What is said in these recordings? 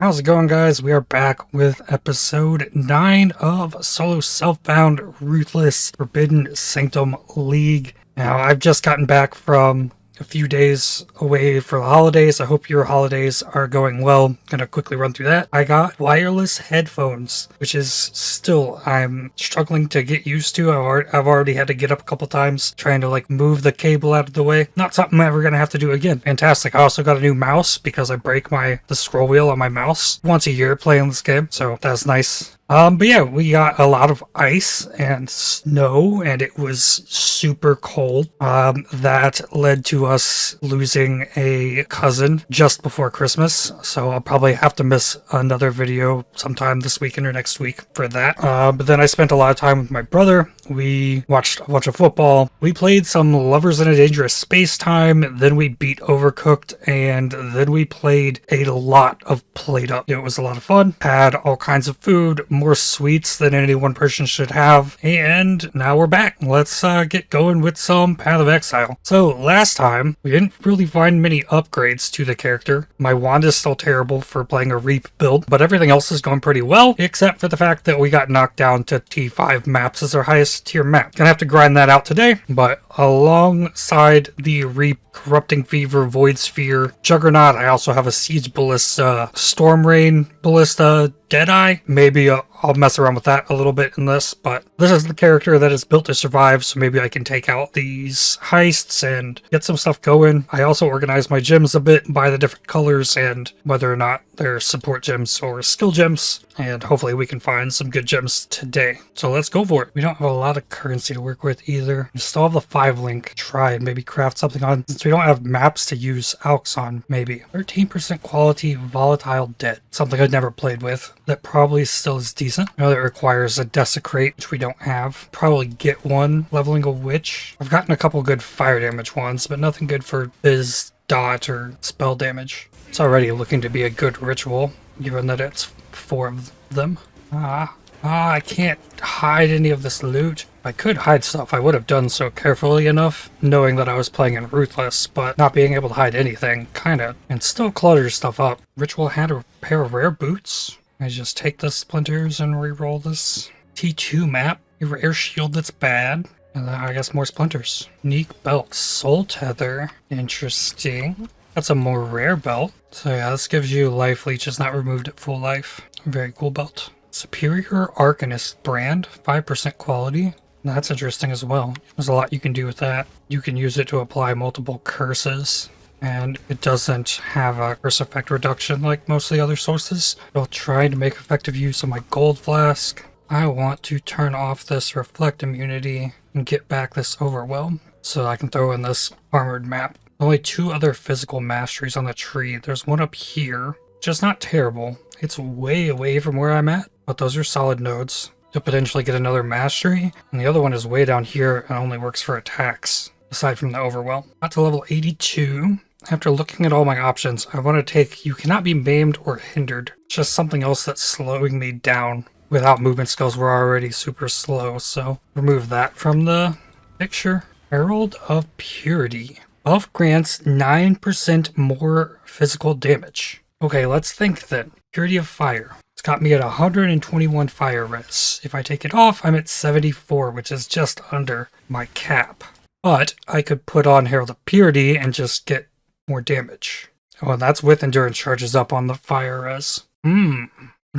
How's it going, guys? We are back with episode 9 of Solo Self-Bound Ruthless Forbidden Sanctum League. Now, I've just gotten back from a few days away for the holidays. I hope your holidays are going well. Gonna quickly run through that. I got wireless headphones, which is still, I'm struggling to get used to. I've already had to get up a couple times trying to move the cable out of the way. Not something I'm ever gonna have to do again. Fantastic. I also got a new mouse because I break the scroll wheel on my mouse once a year playing this game, so that's nice. But yeah, we got a lot of ice and snow, and it was super cold. That led to us losing a cousin just before Christmas, so I'll probably have to miss another video sometime this weekend or next week for that. But then I spent a lot of time with my brother. We watched a bunch of football. We played some Lovers in a Dangerous Space Time, then we beat Overcooked, and then we played a lot of Plate Up. It was a lot of fun. Had all kinds of food, more sweets than any one person should have, and now we're back. Let's get going with some Path of Exile. So last time we didn't really find many upgrades to the character. My wand is still terrible for playing a Reap build, but everything else is going pretty well, except for the fact that we got knocked down to T5 maps as our highest tier map. Gonna have to grind that out today, but alongside the Reap, Corrupting Fever, Void Sphere, Juggernaut, I also have a Siege Ballista, Storm Rain Ballista, Deadeye. Maybe I'll mess around with that a little bit in this, but this is the character that is built to survive, so maybe I can take out these heists and get some stuff going. I also organize my gems a bit by the different colors and whether or not they're support gems or skill gems, and hopefully we can find some good gems today. So let's go for it. We don't have a lot of currency to work with either. We still have the 5-link. Try and maybe craft something on, since we don't have maps to use alks on, maybe. 13% quality volatile debt. Something I've never played with. That probably still is decent. I know that requires a desecrate, which we don't have. Probably get one leveling a witch. I've gotten a couple good fire damage ones, but nothing good for biz, dot, or spell damage. It's already looking to be a good ritual, given that it's 4 of them. I can't hide any of this loot. If I could hide stuff, I would have done so carefully enough, knowing that I was playing in Ruthless, but not being able to hide anything, kinda, and still clutters stuff up. Ritual had a pair of rare boots. I just take the splinters and re-roll this. T2 map, a rare shield that's bad, and then I guess more splinters. Unique belt, soul tether, interesting. That's a more rare belt. So yeah, this gives you life leeches not removed at full life. Very cool belt. Superior Arcanist brand, 5% quality. That's interesting as well. There's a lot you can do with that. You can use it to apply multiple curses, and it doesn't have a curse effect reduction like most of the other sources. I'll try to make effective use of my gold flask. I want to turn off this reflect immunity and get back this overwhelm so I can throw in this armored map. Only 2 other physical masteries on the tree. There's one up here, which is not terrible. It's way away from where I'm at, but those are solid nodes. You'll potentially get another mastery, and the other one is way down here and only works for attacks, aside from the overwhelm. Got to level 82. After looking at all my options, I want to take You Cannot Be Maimed or Hindered. Just something else that's slowing me down. Without movement skills, we're already super slow, so remove that from the picture. Herald of Purity. Buff grants 9% more physical damage. Okay, let's think then. Purity of Fire. It's got me at 121 fire res. If I take it off, I'm at 74, which is just under my cap. But I could put on Herald of Purity and just get more damage. Oh, and that's with endurance charges up on the fire res. What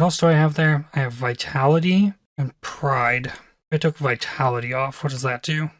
else do I have there? I have Vitality and Pride. If I took Vitality off, what does that do?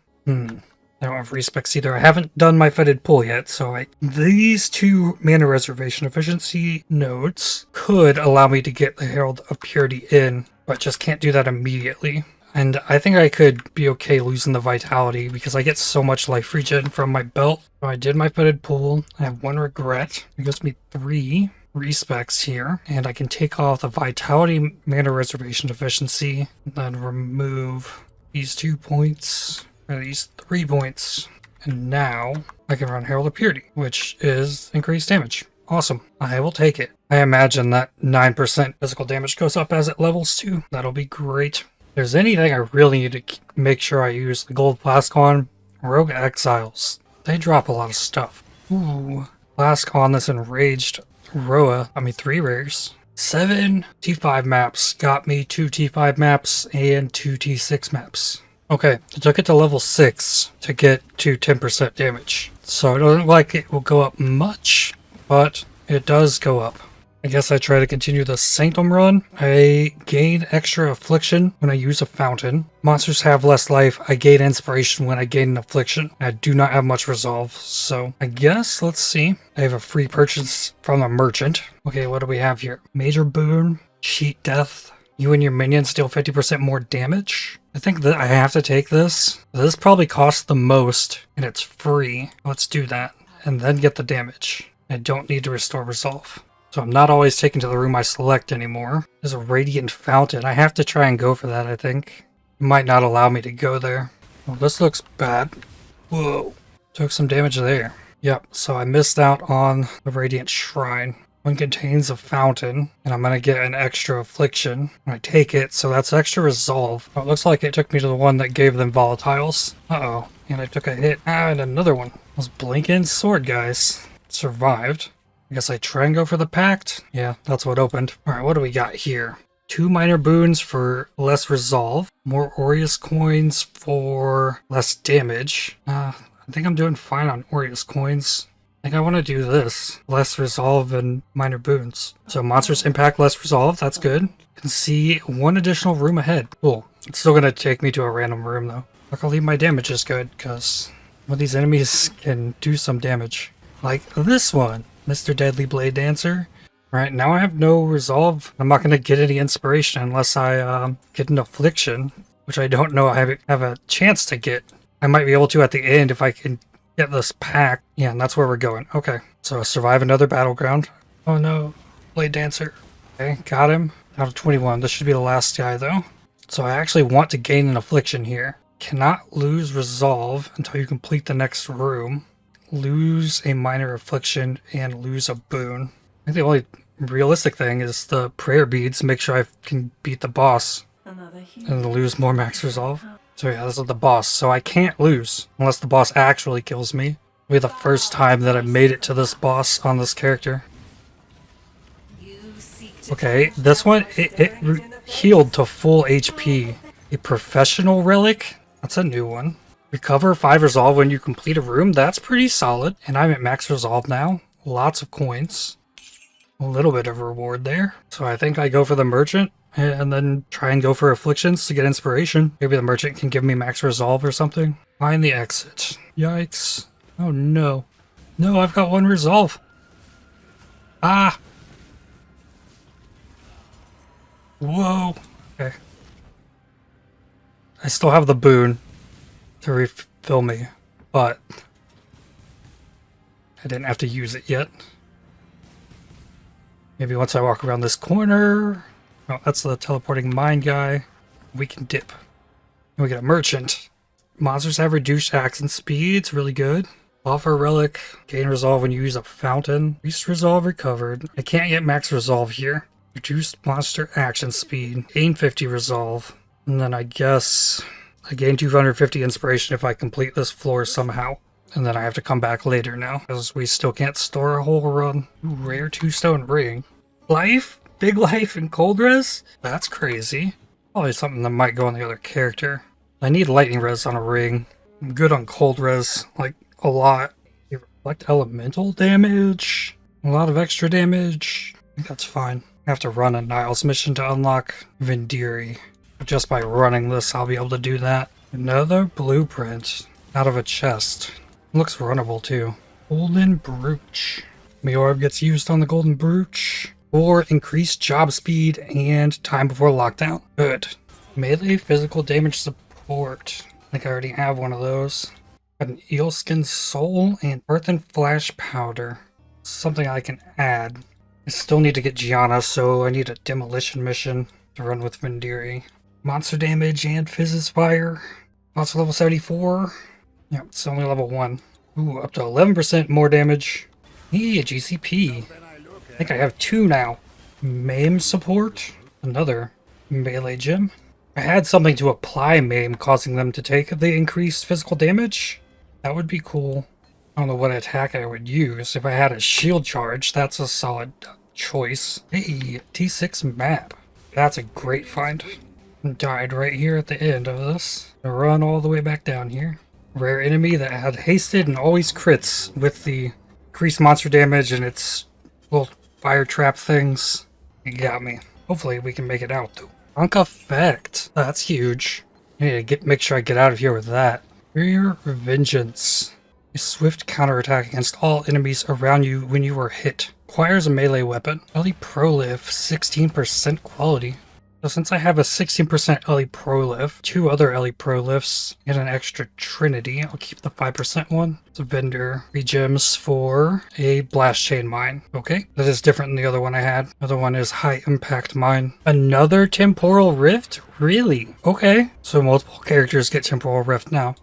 I don't have respecs either. I haven't done my fetid pull yet, so these 2 mana reservation efficiency nodes could allow me to get the Herald of Purity in, but just can't do that immediately. And I think I could be okay losing the Vitality because I get so much life regen from my belt. So I did my fetid pull. I have 1 regret. It gives me 3 respecs here, and I can take off the Vitality mana reservation efficiency, and then remove these 2 points. These 3 points, and now I can run Herald of Purity, which is increased damage. Awesome. I will take it. I imagine that 9% physical damage goes up as it levels too. That'll be great. If there's anything I really need to make sure I use the gold flask on, Rogue Exiles. They drop a lot of stuff. Ooh. Flask on this enraged Roa. 3 rares. 7 T5 maps got me 2 T5 maps and 2 T6 maps. Okay, it took it to level 6 to get to 10% damage. So it doesn't look like it will go up much, but it does go up. I guess I try to continue the Sanctum run. I gain extra affliction when I use a fountain. Monsters have less life. I gain inspiration when I gain an affliction. I do not have much resolve, so I guess, let's see. I have a free purchase from a merchant. Okay, what do we have here? Major boon, cheat death. You and your minions deal 50% more damage. I think that I have to take this. This probably costs the most, and it's free. Let's do that, and then get the damage. I don't need to restore resolve. So I'm not always taken to the room I select anymore. There's a radiant fountain. I have to try and go for that, I think. It might not allow me to go there. Well, this looks bad. Whoa. Took some damage there. Yep, so I missed out on the radiant shrine. One contains a fountain, and I'm going to get an extra affliction when I take it, so that's extra resolve. Oh, it looks like it took me to the one that gave them volatiles. Uh-oh, and I took a hit. And another one. Those blinking sword guys survived. I guess I try and go for the pact. Yeah, that's what opened. Alright, what do we got here? 2 minor boons for less resolve. More Aureus coins for less damage. I think I'm doing fine on Aureus coins. I think I want to do this. Less resolve and minor boons. So monsters impact less resolve. That's good. Can see 1 additional room ahead. Cool. It's still going to take me to a random room though. Luckily my damage is good because some of these enemies can do some damage. Like this one. Mr. Deadly Blade Dancer. Right, now I have no resolve. I'm not going to get any inspiration unless I get an affliction, which I don't know I have a chance to get. I might be able to at the end if I can get this pack. Yeah, and that's where we're going. Okay, so survive another battleground. Oh no, Blade Dancer. Okay, got him. Out of 21. This should be the last guy though. So I actually want to gain an affliction here. Cannot lose resolve until you complete the next room. Lose a minor affliction and lose a boon. I think the only realistic thing is the prayer beads. Make sure I can beat the boss and lose more max resolve. So yeah, this is the boss. So I can't lose unless the boss actually kills me. It'll be the first time that I made it to this boss on this character. Okay, this one, it healed to full HP. A professional relic? That's a new one. Recover 5 resolve when you complete a room. That's pretty solid. And I'm at max resolve now. Lots of coins. A little bit of reward there. So I think I go for the merchant and then try and go for afflictions to get inspiration. Maybe the merchant can give me max resolve or something. Find the exit. Yikes. Oh no. No, I've got 1 resolve. Ah! Whoa. Okay. I still have the boon to refill me, but I didn't have to use it yet. Maybe once I walk around this corner. Oh, that's the teleporting mine guy. We can dip. And we get a merchant. Monsters have reduced action speed. It's really good. Offer relic. Gain resolve when you use a fountain. Increased resolve recovered. I can't get max resolve here. Reduced monster action speed. Gain 50 resolve. And then I guess I gain 250 inspiration if I complete this floor somehow. And then I have to come back later now, because we still can't store a whole run. Ooh, rare 2-stone ring. Life? Big life and cold res? That's crazy. Probably something that might go on the other character. I need lightning res on a ring. I'm good on cold res, like a lot. You reflect elemental damage. A lot of extra damage. I think that's fine. I have to run a Niles mission to unlock Vendiri. Just by running this, I'll be able to do that. Another blueprint out of a chest. Looks runnable too. Golden brooch. Mayorb gets used on the golden brooch for increased job speed and time before lockdown. Good. Melee physical damage support. I think I already have one of those. Got an eelskin soul and earthen flash powder. Something I can add. I still need to get Gianna, so I need a demolition mission to run with Vendiri. Monster damage and fizzes fire. Monster level 74. Yep, it's only level 1. Ooh, up to 11% more damage. Hey, a GCP. I think I have 2 now. Maim support. Another melee gem. I had something to apply Maim, causing them to take the increased physical damage. That would be cool. I don't know what attack I would use. If I had a shield charge, that's a solid choice. Hey, T6 map. That's a great find. Died right here at the end of this. Run all the way back down here. Rare enemy that had hasted and always crits with the increased monster damage and its little fire trap things. It got me. Hopefully we can make it out though. Trunk effect. That's huge. I need to make sure I get out of here with that. Rear Vengeance. A swift counterattack against all enemies around you when you are hit. Acquires a melee weapon. Ellie Proliv, 16% quality. So since I have a 16% Ellie Proliv, 2 other Ellie Prolivs, and an extra Trinity, I'll keep the 5% one. It's a vendor. 3 gems for a blast chain mine. Okay, that is different than the other one I had. The other one is high impact mine. Another temporal rift? Really? Okay, so multiple characters get temporal rift now.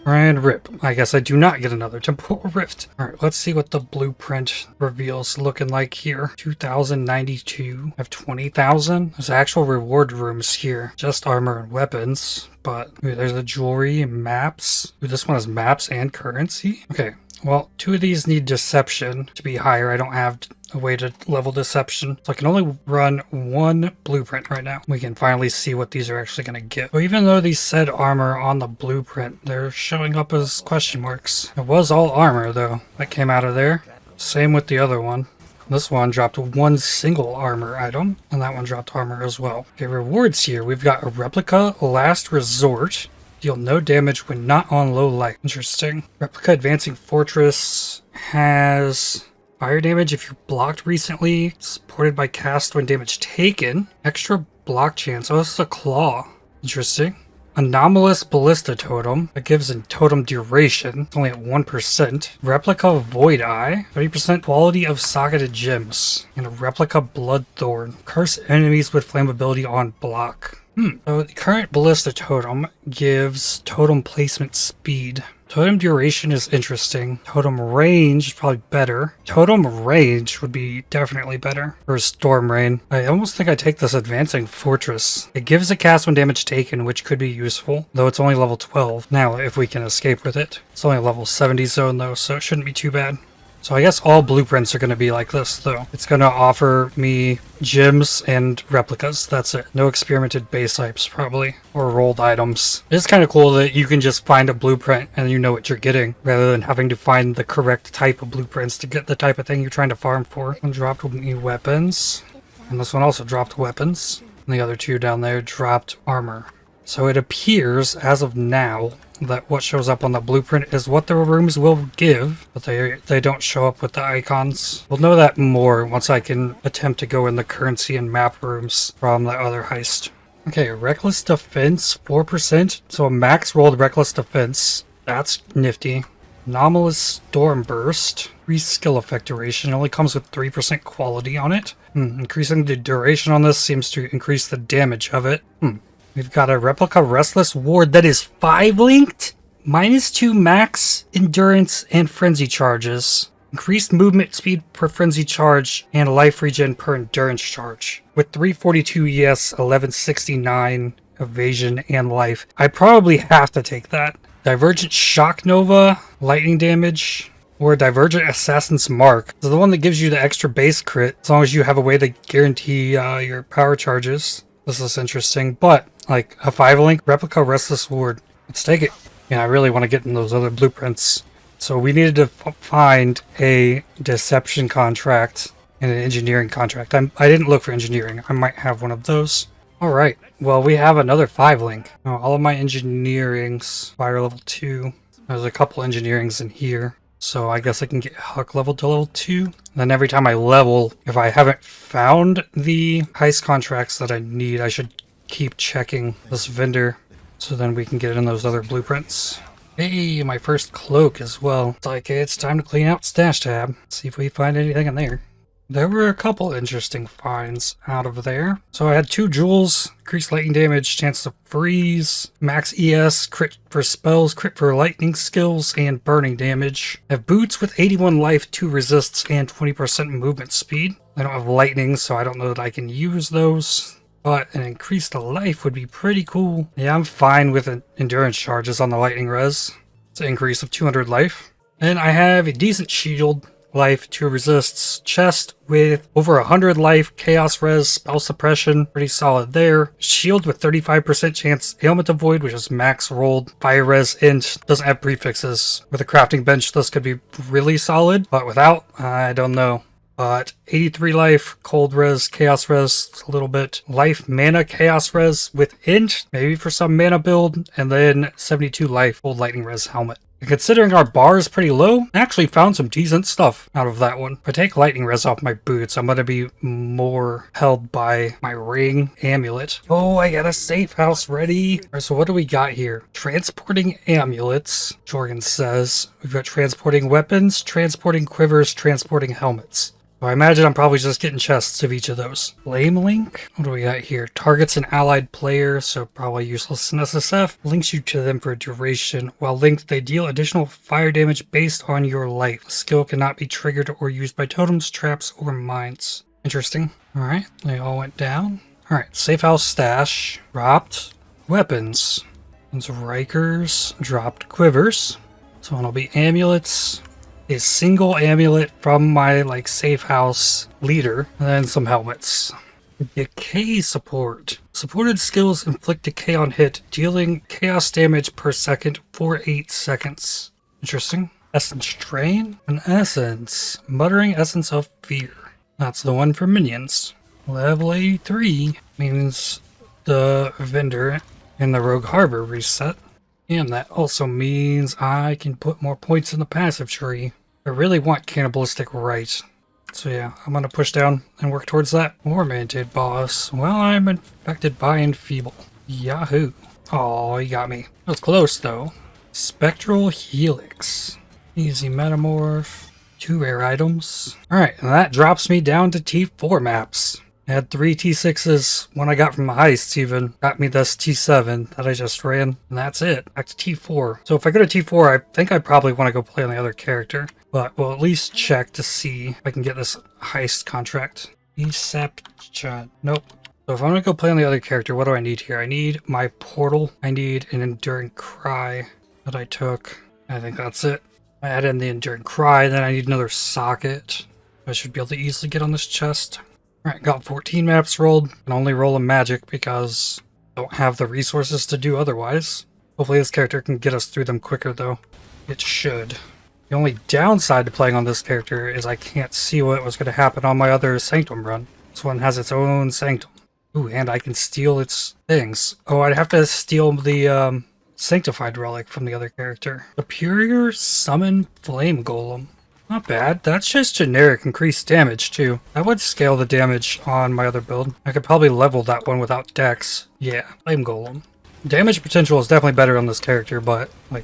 And rip. I guess I do not get another temporal rift. Alright, let's see what the blueprint reveals looking like here. 2,092. I have 20,000. There's actual reward rooms here. Just armor and weapons. But ooh, there's the jewelry and maps. Ooh, this one has maps and currency. Okay, well, 2 of these need deception to be higher. I don't have a way to level deception, so I can only run 1 blueprint right now. We can finally see what these are actually going to get. So even though these said armor on the blueprint, they're showing up as question marks. It was all armor though that came out of there. Same with the other one. This one dropped 1 single armor item, and that one dropped armor as well. Okay, rewards here. We've got a replica last resort. Deal no damage when not on low light. Interesting. Replica advancing fortress has fire damage if you blocked recently. Supported by cast when damage taken. Extra block chance. Oh, this is a claw. Interesting. Anomalous ballista totem. That gives a totem duration. It's only at 1%. Replica void eye. 30% quality of socketed gems. And a replica bloodthorn. Curse enemies with flammability on block. So the current ballista totem gives totem placement speed. Totem duration is interesting. Totem range is probably better. Totem range would be definitely better for storm rain. I almost think I take this advancing fortress. It gives a cast when damage taken, which could be useful, though it's only level 12. Now, if we can escape with it. It's only a level 70 zone though, so it shouldn't be too bad. So I guess all blueprints are going to be like this, though. It's going to offer me gems and replicas. That's it. No experimented base types, probably. Or rolled items. It's kind of cool that you can just find a blueprint and you know what you're getting, rather than having to find the correct type of blueprints to get the type of thing you're trying to farm for. One dropped me weapons. And this one also dropped weapons. And the other 2 down there dropped armor. So it appears, as of now, that what shows up on the blueprint is what the rooms will give, but they don't show up with the icons. We'll know that more once I can attempt to go in the currency and map rooms from the other heist. Okay, Reckless Defense, 4%. So a max rolled Reckless Defense. That's nifty. Anomalous Storm Burst. Increased skill effect duration. Only comes with 3% quality on it. Increasing the duration on this seems to increase the damage of it. We've got a replica Restless Ward that is 5 linked. -2 max endurance and frenzy charges. Increased movement speed per frenzy charge and life regen per endurance charge. With 342 ES, 1169 evasion and life. I probably have to take that. Divergent Shock Nova, lightning damage, or Divergent Assassin's Mark. So the one that gives you the extra base crit, as long as you have a way to guarantee your power charges. This is interesting, but like a 5-link replica Restless Ward. Let's take it. Yeah, I really want to get in those other blueprints. So we needed to find a deception contract and an engineering contract. I didn't look for engineering. I might have one of those. Alright, well we have another 5-link. Now, all of my engineerings fire level 2. There's a couple engineerings in here. So I guess I can get Huck leveled to level 2. Then every time I level, if I haven't found the heist contracts that I need, I should keep checking this vendor. So then we can get in those other blueprints. Hey, my first cloak as well. It's like, hey, it's time to clean out Stash Tab. See if we find anything in there. There were a couple interesting finds out of there. So I had 2 jewels, increased lightning damage, chance to freeze, max ES, crit for spells, crit for lightning skills, and burning damage. I have boots with 81 life, 2 resists, and 20% movement speed. I don't have lightning, so I don't know that I can use those. But an increased life would be pretty cool. Yeah, I'm fine with endurance charges on the lightning res. It's an increase of 200 life. And I have a decent shield. life, 2 resists. Chest with over 100 life, chaos res, spell suppression, pretty solid there. Shield with 35% chance, ailment avoid, which is max rolled. Fire res int, doesn't have prefixes. With a crafting bench, this could be really solid, but without, I don't know. But 83 life, cold res, chaos res, a little bit. Life, mana, chaos res with int, maybe for some mana build. And then 72 life, cold lightning res helmet. And considering our bar is pretty low, I actually found some decent stuff out of that one. If I take lightning res off my boots, I'm going to be more held by my ring amulet. Oh, I got a safe house ready. All right, so what do we got here? Transporting amulets, Jorgen says. We've got transporting weapons, transporting quivers, transporting helmets. So I imagine I'm probably just getting chests of each of those. Flame link? What do we got here? Targets an allied player, so probably useless in SSF. Links you to them for a duration. While linked, they deal additional fire damage based on your life. The skill cannot be triggered or used by totems, traps, or mines. Interesting. Alright, they all went down. Alright, safe house stash. Dropped weapons. And Rikers dropped quivers. So it'll be amulets. A single amulet from my safe house leader, and then some helmets. Decay support. Supported skills inflict decay on hit, dealing chaos damage per second for 8 seconds. Interesting. Essence drain. An essence. Muttering essence of fear. That's the one for minions. Level 83 means the vendor in the Rogue Harbor reset. And that also means I can put more points in the passive tree. I really want Cannibalistic Right. So yeah, I'm gonna push down and work towards that. Tormented boss. Well, I'm infected by Enfeeble. Yahoo. Oh, he got me. That was close though. Spectral Helix. Easy Metamorph. 2 rare items. Alright, and that drops me down to T4 maps. I had 3 T6s, one I got from the Heist even. Got me this T7 that I just ran, and that's it. Back to T4. So if I go to T4, I think I probably want to go play on the other character. But we'll at least check to see if I can get this Heist contract. Deception. Nope. So if I'm going to go play on the other character, what do I need here? I need my portal. I need an Enduring Cry that I took. I think that's it. I add in the Enduring Cry, then I need another socket. I should be able to easily get on this chest. Alright, got 14 maps rolled. Can only roll a magic because I don't have the resources to do otherwise. Hopefully this character can get us through them quicker though. It should. The only downside to playing on this character is I can't see what was going to happen on my other Sanctum run. This one has its own Sanctum. Ooh, and I can steal its things. Oh, I'd have to steal the Sanctified Relic from the other character. Superior Summon Flame Golem. Not bad. That's just generic increased damage too. That would scale the damage on my other build. I could probably level that one without Dex. Yeah, Flame Golem. Damage potential is definitely better on this character, but I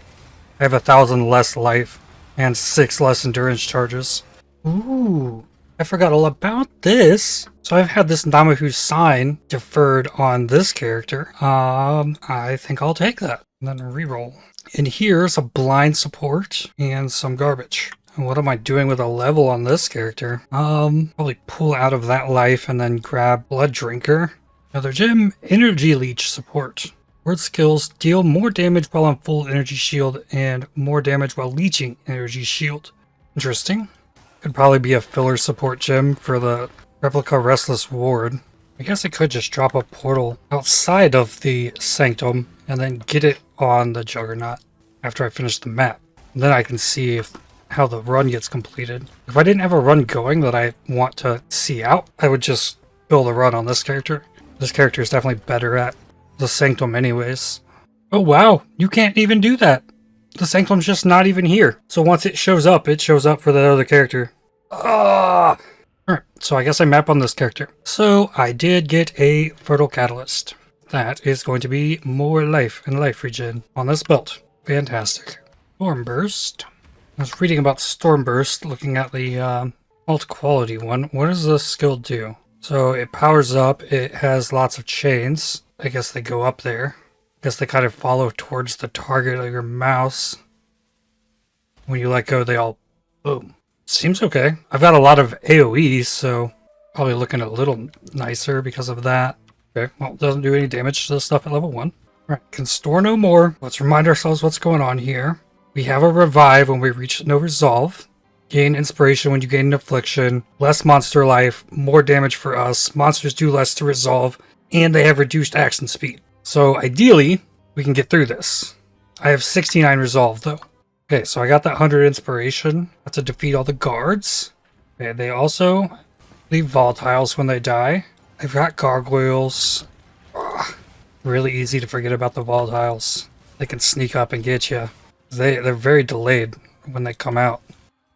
have 1,000 less life and 6 less endurance charges. Ooh, I forgot all about this. So I've had this Namahu sign deferred on this character. I think I'll take that and then reroll. And here's a blind support and some garbage. What am I doing with a level on this character? Probably pull out of that life and then grab Blood Drinker. Another gem, Energy Leech support. Word skills, deal more damage while on full energy shield and more damage while leeching energy shield. Interesting. Could probably be a filler support gem for the Replica Restless Ward. I guess I could just drop a portal outside of the Sanctum and then get it on the Juggernaut after I finish the map. And then I can see how the run gets completed. If I didn't have a run going that I want to see out, I would just build a run on this character. This character is definitely better at the Sanctum anyways. Oh wow, you can't even do that. The Sanctum's just not even here. So once it shows up for the other character. Ah! Alright, so I guess I map on this character. So I did get a Fertile Catalyst. That is going to be more life and life regen on this belt. Fantastic. Stormburst. I was reading about Stormburst, looking at the alt quality one. What does this skill do? So it powers up, it has lots of chains. I guess they go up there. I guess they kind of follow towards the target of your mouse. When you let go, they all boom. Seems okay. I've got a lot of AoEs, so probably looking a little nicer because of that. Okay, well, it doesn't do any damage to the stuff at level 1. Alright, can store no more. Let's remind ourselves what's going on here. We have a revive when we reach no resolve. Gain inspiration when you gain an affliction. Less monster life. More damage for us. Monsters do less to resolve. And they have reduced action speed. So ideally, we can get through this. I have 69 resolve though. Okay, so I got that 100 inspiration. That's to defeat all the guards. Okay, they also leave volatiles when they die. I've got gargoyles. Ugh, really easy to forget about the volatiles. They can sneak up and get you. They're very delayed when they come out.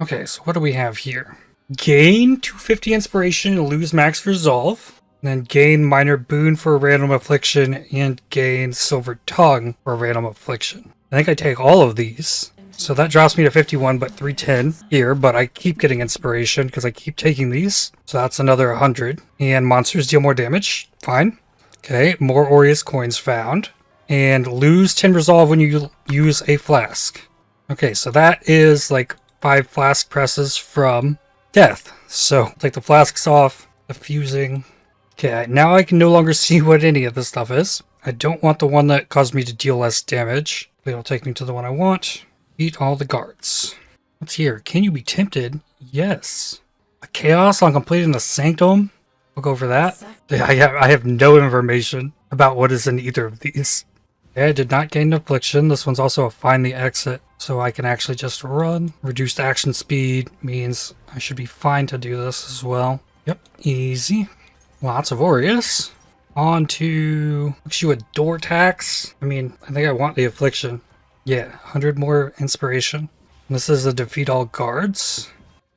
Okay, so what do we have here? Gain 250 inspiration and lose max resolve. And then gain minor boon for a random affliction and gain silver tongue for a random affliction. I think I take all of these. So that drops me to 51, but 310 here. But I keep getting inspiration because I keep taking these. So that's another 100. And monsters deal more damage. Fine. Okay, more Aureus coins found. And lose 10 resolve when you use a flask. Okay, so that is like 5 flask presses from death. So take the flasks off, the fusing. Okay, now I can no longer see what any of this stuff is. I don't want the one that caused me to deal less damage. It'll take me to the one I want. Beat all the guards. What's here? Can you be tempted? Yes. A chaos on completing the Sanctum? We'll go for that. I have no information about what is in either of these. Okay, I did not gain an affliction. This one's also a find the exit. So I can actually just run. Reduced action speed means I should be fine to do this as well. Yep, easy. Lots of Aureus. On to... Looks you a door tax. I mean, I think I want the affliction. Yeah, 100 more inspiration. This is a defeat all guards.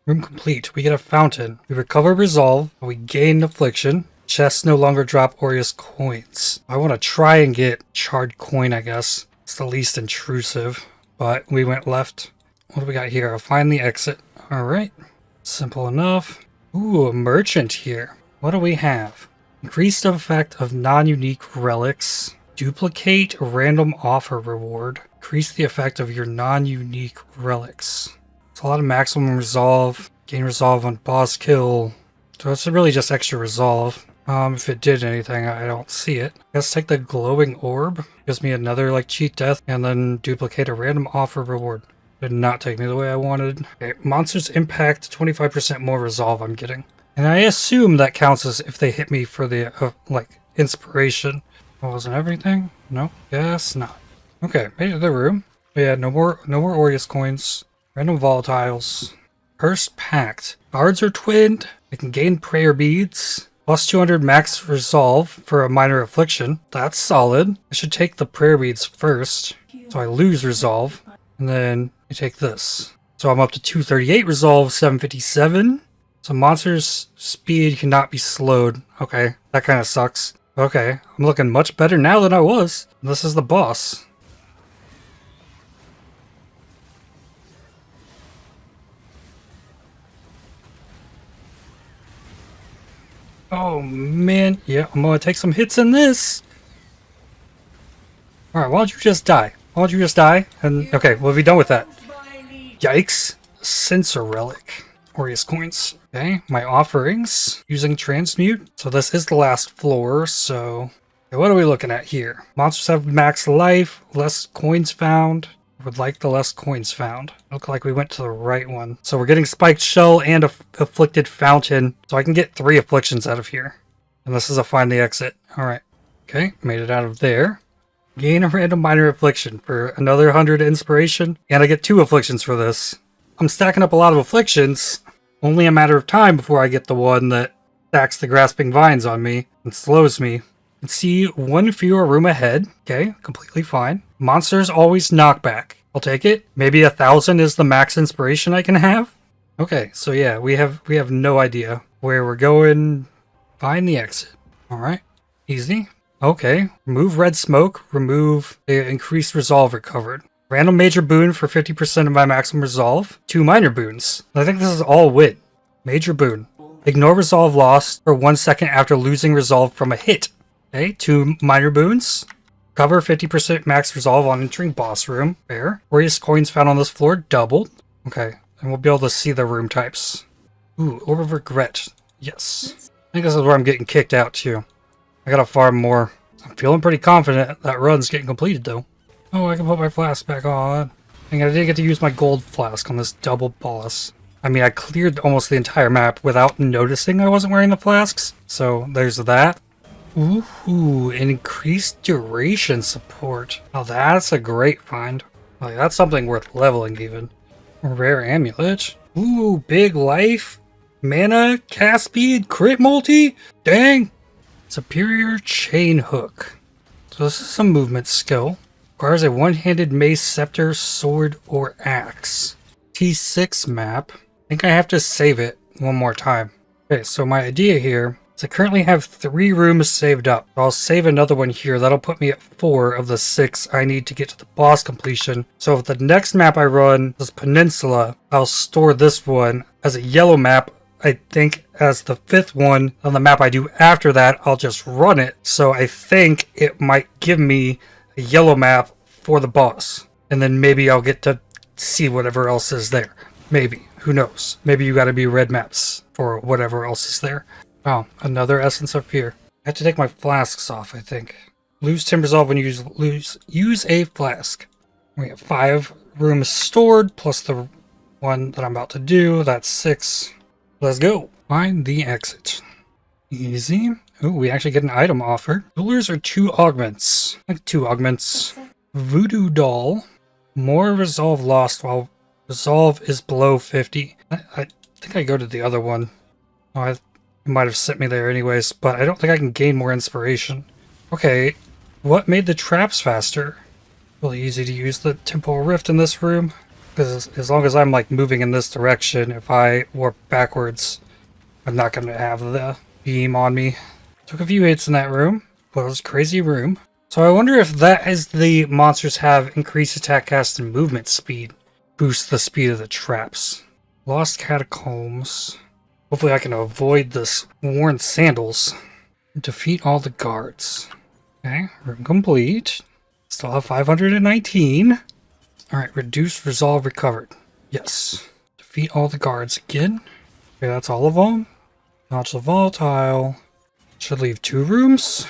Room complete. We get a fountain. We recover resolve. We gain affliction. Chests no longer drop Aureus coins. I want to try and get charred coin, I guess. It's the least intrusive. But we went left. What do we got here? Find the exit. Alright. Simple enough. Ooh, a merchant here. What do we have? Increased effect of non-unique relics. Duplicate random offer reward. Increase the effect of your non-unique relics. It's a lot of maximum resolve. Gain resolve on boss kill. So it's really just extra resolve. If it did anything, I don't see it. Let's take the glowing orb. Gives me another like cheat death and then duplicate a random offer reward. Did not take me the way I wanted. Okay, monsters impact 25% more resolve I'm getting. And I assume that counts as if they hit me for the like inspiration. That wasn't everything? No, guess not. Okay, made it to the room. But yeah, no more Aureus coins. Random volatiles. Cursed Pact. Guards are twinned. They can gain prayer beads. Plus 200 max resolve for a minor affliction. That's solid. I should take the prayer beads first. So I lose resolve. And then I take this. So I'm up to 238 resolve, 757. So monsters' speed cannot be slowed. Okay, that kind of sucks. Okay, I'm looking much better now than I was. This is the boss. Oh man, yeah, I'm gonna take some hits in this. Alright, why don't you just die? Why don't you just die? And okay, we'll be done with that. Yikes. Sensor relic. Aureus coins. Okay, my offerings. Using transmute. So this is the last floor, so... Okay, what are we looking at here? Monsters have max life, less coins found. Would like the less coins found. Look like we went to the right one. So we're getting spiked shell and a afflicted fountain. So I can get 3 afflictions out of here. And this is a find the exit. Alright. Okay, made it out of there. Gain a random minor affliction for another 100 inspiration. And I get 2 afflictions for this. I'm stacking up a lot of afflictions. Only a matter of time before I get the one that stacks the grasping vines on me and slows me. Can see 1 fewer room ahead. Okay, completely fine. Monsters always knockback. I'll take it. Maybe 1,000 is the max inspiration I can have. Okay, so yeah, we have no idea where we're going. Find the exit. Alright. Easy. Okay. Remove red smoke. Remove the increased resolve recovered. Random major boon for 50% of my maximum resolve. 2 minor boons. I think this is all wit. Major boon. Ignore resolve lost for 1 second after losing resolve from a hit. Okay, 2 minor boons. Cover 50% max resolve on entering boss room. Fair. Aureus coins found on this floor doubled. Okay, and we'll be able to see the room types. Ooh, Orb of Regret. Yes. I think this is where I'm getting kicked out too. I gotta farm more. I'm feeling pretty confident that run's getting completed though. Oh, I can put my flask back on. I didn't get to use my gold flask on this double boss. I mean, I cleared almost the entire map without noticing I wasn't wearing the flasks. So there's that. Ooh, increased duration support. Oh, that's a great find. Like, that's something worth leveling even. Rare amulet. Ooh, big life. Mana, cast speed, crit multi. Dang. Superior chain hook. So this is some movement skill. Requires a one-handed mace, scepter, sword, or axe. T6 map. I think I have to save it one more time. Okay, so my idea here is I currently have 3 rooms saved up. I'll save another one here. That'll put me at 4 of the 6 I need to get to the boss completion. So if the next map I run is Peninsula, I'll store this one as a yellow map. I think as the 5th one on the map I do after that, I'll just run it. So I think it might give me a yellow map for the boss. And then maybe I'll get to see whatever else is there. Maybe. Who knows? Maybe you gotta be red maps for whatever else is there. Oh, another essence up here. I have to take my flasks off, I think. Lose 10 resolve when you use a flask. We have 5 rooms stored, plus the one that I'm about to do. That's 6. Let's go. Find the exit. Easy. Oh, we actually get an item offer. Rulers are 2 augments. Like 2 augments. Voodoo doll. More resolve lost while resolve is below 50. I think I go to the other one. Oh, it might have sent me there anyways, but I don't think I can gain more inspiration. Okay, what made the traps faster? Really easy to use the temporal rift in this room. Because as long as I'm like moving in this direction, if I warp backwards, I'm not going to have the beam on me. Took a few hits in that room, but it was a crazy room. So I wonder if that is the monsters have increased attack, cast, and movement speed. Boost the speed of the traps. Lost catacombs. Hopefully I can avoid this worn sandals. Defeat all the guards. Okay, room complete. Still have 519. Alright, reduce resolve recovered. Yes. Defeat all the guards again. Okay, that's all of them. Notch the volatile. Should leave 2 rooms.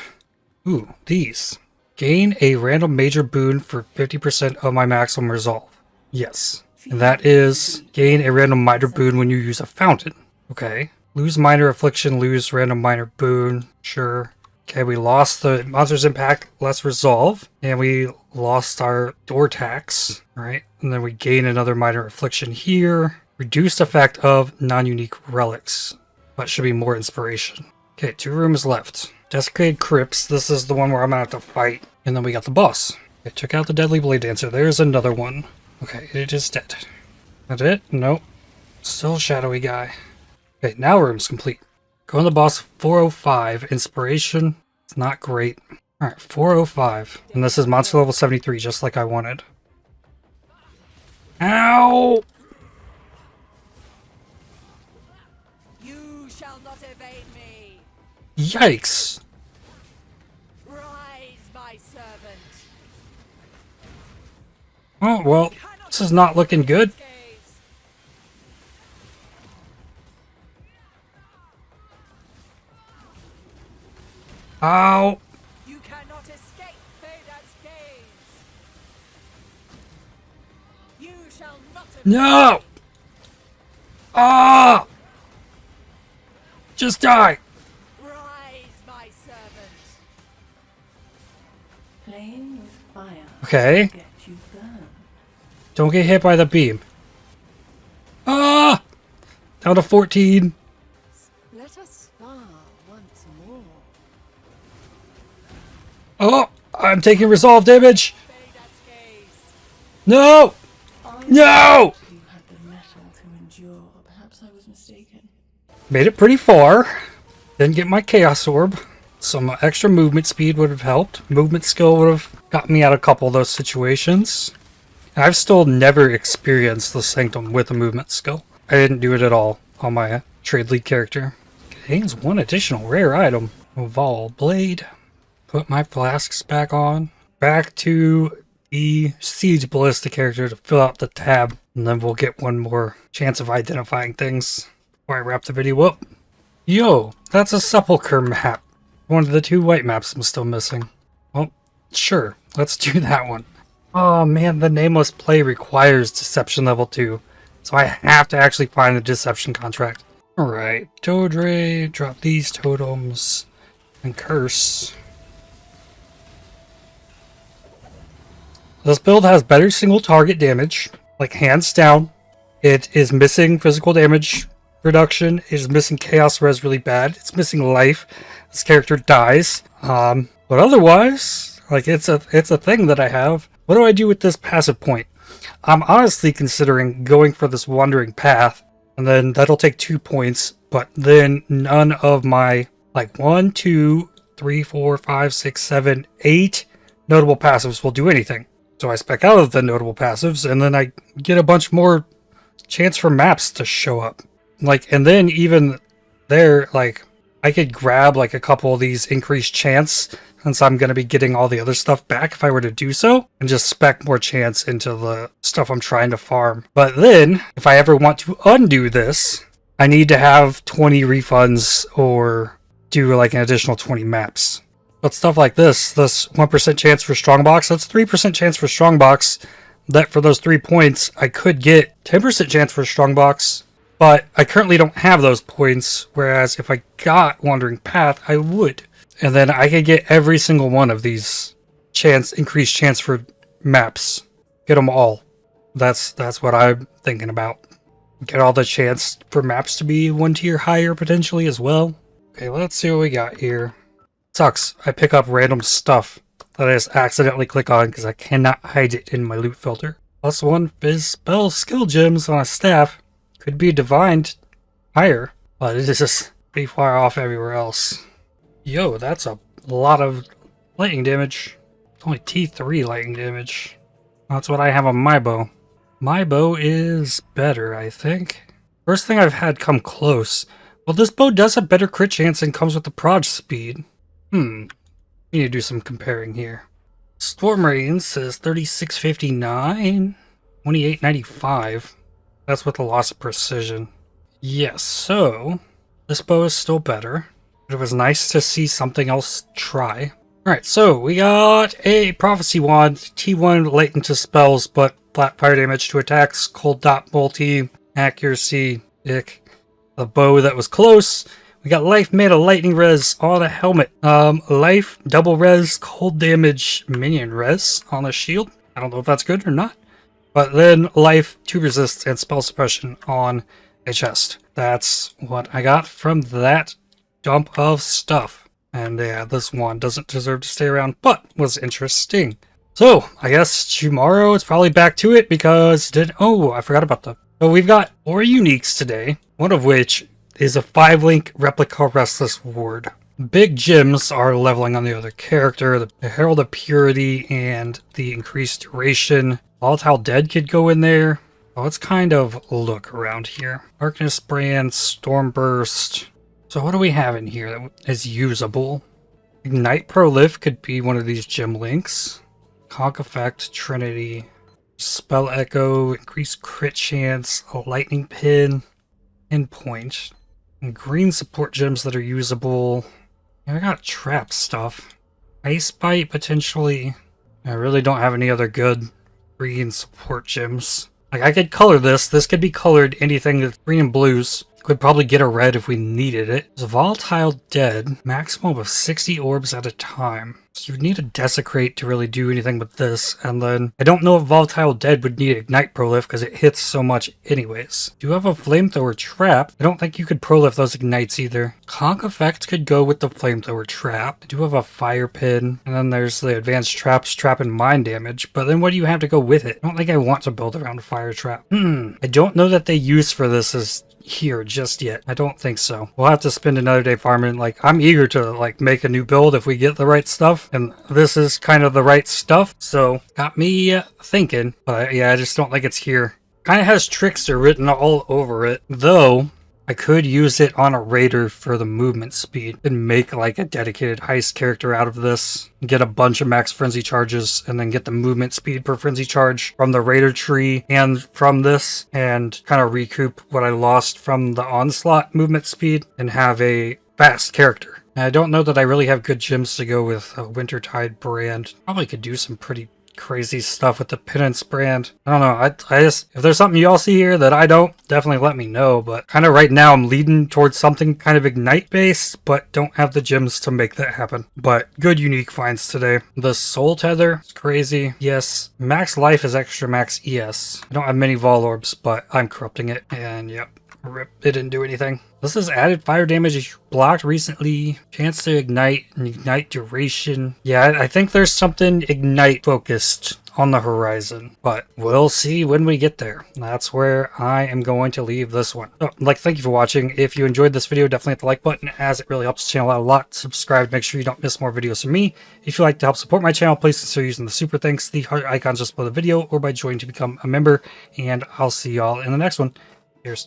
Ooh, these. Gain a random major boon for 50% of my maximum resolve. Yes. And that is gain a random minor boon when you use a fountain. Okay. Lose minor affliction, lose random minor boon. Sure. Okay, we lost the monster's impact, less resolve. And we lost our door tax. Right. And then we gain another minor affliction here. Reduced effect of non-unique relics. That should be more inspiration. Okay, 2 rooms left. Desecrated Crypts. This is the one where I'm gonna have to fight. And then we got the boss. Okay, check out the Deadly Blade Dancer. There's another one. Okay, it is dead. That it? Nope. Still a shadowy guy. Okay, now room's complete. Go on the boss 405. Inspiration. It's not great. Alright, 405. And this is monster level 73, just like I wanted. Ow! You shall not evade me. Yikes! Rise, my servant. Oh, well, this is not looking good. Ow! You cannot escape Vader's gaze. You shall not evade. No! Ah! Just die! Rise, my servant. Playing with fire. Okay. Get you burned. Don't get hit by the beam. Ah! Down to 14. Let us spar once more. Oh! I'm taking resolve damage! Vader's gaze. No! No! You had the metal to endure. Perhaps I was mistaken. Made it pretty far. Didn't get my Chaos Orb. Some extra movement speed would have helped. Movement skill would have got me out of a couple of those situations. I've still never experienced the Sanctum with a movement skill. I didn't do it at all on my trade lead character. Contains 1 additional rare item. Vol Blade. Put my flasks back on. Back to the Siege Ballista character to fill out the tab. And then we'll get one more chance of identifying things before I wrap the video up. Yo, that's a Sepulchre map. One of the 2 white maps I'm still missing. Well, sure. Let's do that one. Oh man, the Nameless Play requires Deception level 2. So I have to actually find the deception contract. Alright, Dodre, drop these totems, and curse. This build has better single target damage, like hands down. It is missing physical damage reduction. It is missing chaos res really bad. It's missing life. This character dies. But otherwise, like it's a thing that I have. What do I do with this passive point? I'm honestly considering going for this wandering path, and then that'll take 2 points, but then none of my like 1, 2, 3, 4, 5, 6, 7, 8 notable passives will do anything. So I spec out of the notable passives, and then I get a bunch more chance for maps to show up. Like, and then even there, like, I could grab like a couple of these increased chance, since I'm going to be getting all the other stuff back if I were to do so, and just spec more chance into the stuff I'm trying to farm. But then, if I ever want to undo this, I need to have 20 refunds or do like an additional 20 maps. But stuff like this 1% chance for Strongbox, that's 3% chance for Strongbox. That for those 3 points, I could get 10% chance for Strongbox, but I currently don't have those points, whereas if I got Wandering Path, I would. And then I could get every single one of these increased chance for maps. Get them all. That's what I'm thinking about. Get all the chance for maps to be 1 tier higher potentially as well. Okay, let's see what we got here. Sucks. I pick up random stuff that I just accidentally click on because I cannot hide it in my loot filter. +1 Fizz spell skill gems on a staff. Could be divined higher, but it is just pretty far off everywhere else. Yo, that's a lot of lightning damage. It's only T3 lightning damage. That's what I have on my bow. My bow is better, I think. First thing I've had come close. Well, this bow does have better crit chance and comes with the proj speed. We need to do some comparing here. Storm Rain says 3659, 2895. That's with the loss of precision. Yes, so this bow is still better. But it was nice to see something else try. Alright, so we got a Prophecy Wand, T1 latent to spells, but flat fire damage to attacks, cold dot multi, accuracy, ick. The bow that was close. We got life made of lightning res on a helmet. Life, double res, cold damage, minion res on the shield. I don't know if that's good or not. But then life, 2 resist, and spell suppression on a chest. That's what I got from that dump of stuff. And yeah, this one doesn't deserve to stay around, but was interesting. So, I guess tomorrow it's probably back to it because I forgot about that. So we've got 4 uniques today, one of which is a 5-link replica Restless Ward. Big gems are leveling on the other character, the Herald of Purity and the increased duration. Volatile Dead could go in there. Let's kind of look around here. Darkness Brand, Stormburst. So what do we have in here that is usable? Ignite Prolif could be one of these gem links. Conk Effect, Trinity, Spell Echo, increased crit chance, a Lightning Pin, Pinpoint. And green support gems that are usable. I got trap stuff. Ice Bite potentially. I really don't have any other good green support gems. Like I could color this. This could be colored anything that's green and blues. Could probably get a red if we needed it. There's a Volatile Dead. Maximum of 60 orbs at a time. So you would need a Desecrate to really do anything with this. And then I don't know if Volatile Dead would need Ignite Prolif because it hits so much anyways. Do you have a Flamethrower Trap? I don't think you could Prolif those Ignites either. Conk Effect could go with the Flamethrower Trap. I do have a Fire Pin. And then there's the Advanced Traps, Trap and Mind Damage. But then what do you have to go with it? I don't think I want to build around a Fire Trap. I don't know that they use for this as here just yet. I don't think so. We'll have to spend another day farming. Like, I'm eager to like make a new build if we get the right stuff, and this is kind of the right stuff, so got me thinking. But yeah, I just don't think it's here. Kind of has Trickster written all over it, though I could use it on a raider for the movement speed and make like a dedicated heist character out of this. Get a bunch of max frenzy charges and then get the movement speed per frenzy charge from the raider tree and from this, and kind of recoup what I lost from the onslaught movement speed and have a fast character. And I don't know that I really have good gems to go with a Wintertide Brand. Probably could do some pretty crazy stuff with the penance brand. I don't know. I just, if there's something y'all see here that I don't, definitely let me know. But kind of right now I'm leading towards something kind of Ignite based, but don't have the gems to make that happen. But good unique finds today. The Soul Tether is crazy. Yes. Max life is extra max ES. I don't have many Vol Orbs, but I'm corrupting it. And yep. Rip, it didn't do anything. This is added fire damage if you blocked recently. Chance to ignite and ignite duration. Yeah, I think there's something ignite focused on the horizon, but we'll see when we get there. That's where I am going to leave this one. So, thank you for watching. If you enjoyed this video, definitely hit the like button, as it really helps the channel out a lot. Subscribe, make sure you don't miss more videos from me. If you'd like to help support my channel, please consider using the super thanks, the heart icons just below the video, or by joining to become a member. And I'll see y'all in the next one. Cheers.